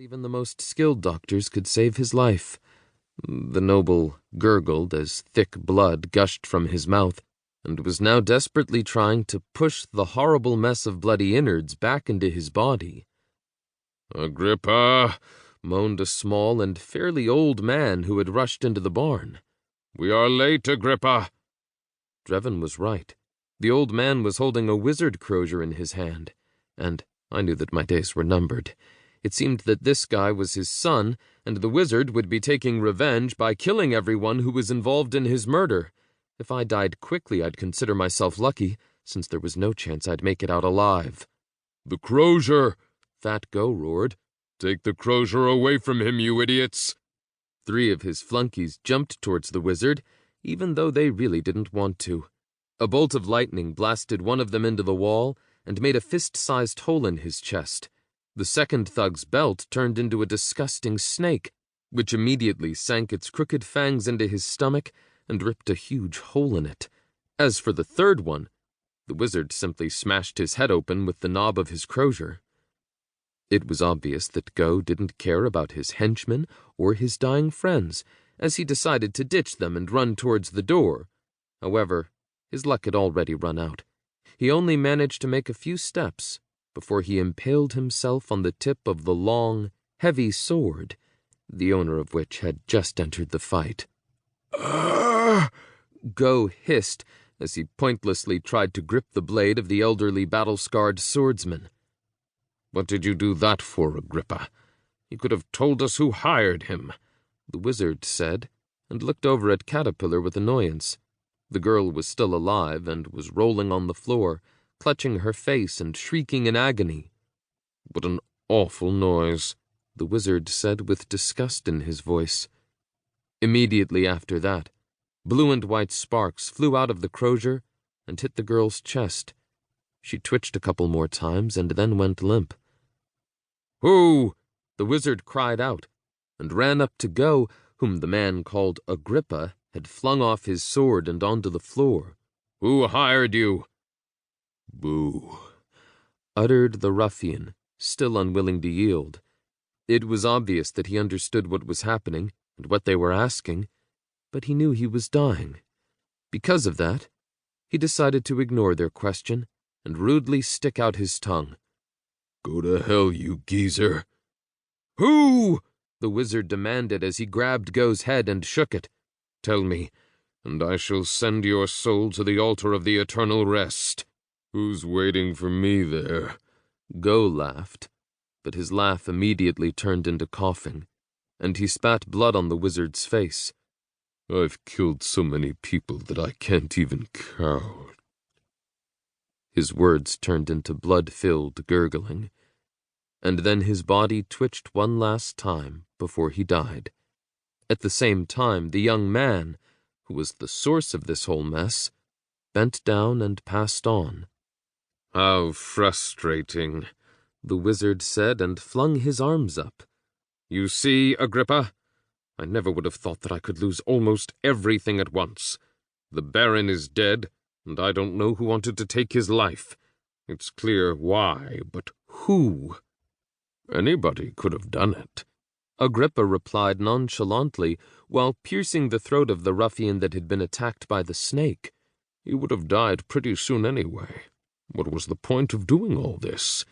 even the most skilled doctors could save his life. The noble gurgled as thick blood gushed from his mouth, and was now desperately trying to push the horrible mess of bloody innards back into his body. "Agrippa," moaned a small and fairly old man who had rushed into the barn. "We are late, Agrippa." Drevin was right. The old man was holding a wizard crozier in his hand, and I knew that my days were numbered. It seemed that this guy was his son, and the wizard would be taking revenge by killing everyone who was involved in his murder. If I died quickly, I'd consider myself lucky, since there was no chance I'd make it out alive. "The crozier!" Fat Go roared. "Take the crozier away from him, you idiots!" 3 of his flunkies jumped towards the wizard, even though they really didn't want to. A bolt of lightning blasted one of them into the wall and made a fist-sized hole in his chest. The second thug's belt turned into a disgusting snake, which immediately sank its crooked fangs into his stomach and ripped a huge hole in it. As for the third one, the wizard simply smashed his head open with the knob of his crozier. It was obvious that Go didn't care about his henchmen or his dying friends, as he decided to ditch them and run towards the door. However, his luck had already run out. He only managed to make a few steps before he impaled himself on the tip of the long, heavy sword, the owner of which had just entered the fight. Go hissed as he pointlessly tried to grip the blade of the elderly battle-scarred swordsman. "What did you do that for, Agrippa? You could have told us who hired him," the wizard said, and looked over at Caterpillar with annoyance. The girl was still alive and was rolling on the floor, clutching her face and shrieking in agony. "What an awful noise," the wizard said with disgust in his voice. Immediately after that, blue and white sparks flew out of the crozier and hit the girl's chest. She twitched a couple more times and then went limp. "Who?" the wizard cried out, and ran up to Go, whom the man called Agrippa had flung off his sword and onto the floor. "Who hired you?" "Boo," uttered the ruffian, still unwilling to yield. It was obvious that he understood what was happening and what they were asking, but he knew he was dying. Because of that, he decided to ignore their question and rudely stick out his tongue. "Go to hell, you geezer." "Who?" the wizard demanded as he grabbed Go's head and shook it. "Tell me, and I shall send your soul to the altar of the eternal rest." "Who's waiting for me there?" Go laughed, but his laugh immediately turned into coughing, and he spat blood on the wizard's face. "I've killed so many people that I can't even count." His words turned into blood-filled gurgling, and then his body twitched one last time before he died. At the same time, the young man, who was the source of this whole mess, bent down and passed on. "How frustrating," the wizard said and flung his arms up. "You see, Agrippa, I never would have thought that I could lose almost everything at once. The Baron is dead, and I don't know who wanted to take his life. It's clear why, but who? Anybody could have done it." Agrippa replied nonchalantly, while piercing the throat of the ruffian that had been attacked by the snake. "He would have died pretty soon anyway. What was the point of doing all this?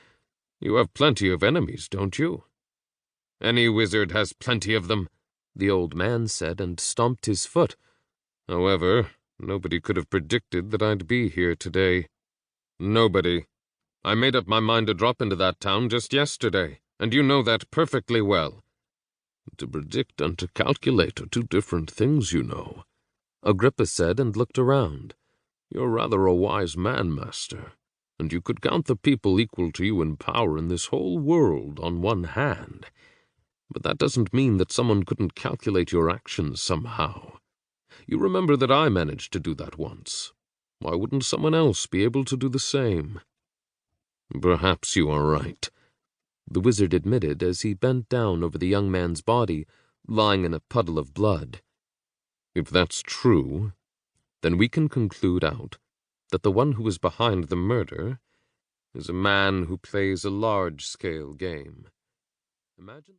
You have plenty of enemies, don't you?" "Any wizard has plenty of them," the old man said, and stomped his foot. "However, nobody could have predicted that I'd be here today. Nobody. I made up my mind to drop into that town just yesterday, and you know that perfectly well." "To predict and to calculate are 2 different things, you know," Agrippa said and looked around. "You're rather a wise man, Master, and you could count the people equal to you in power in this whole world on one hand. But that doesn't mean that someone couldn't calculate your actions somehow. You remember that I managed to do that once. Why wouldn't someone else be able to do the same?" "Perhaps you are right," the wizard admitted as he bent down over the young man's body, lying in a puddle of blood. "If that's true, then we can conclude out that the one who is behind the murder is a man who plays a large-scale game. Imagine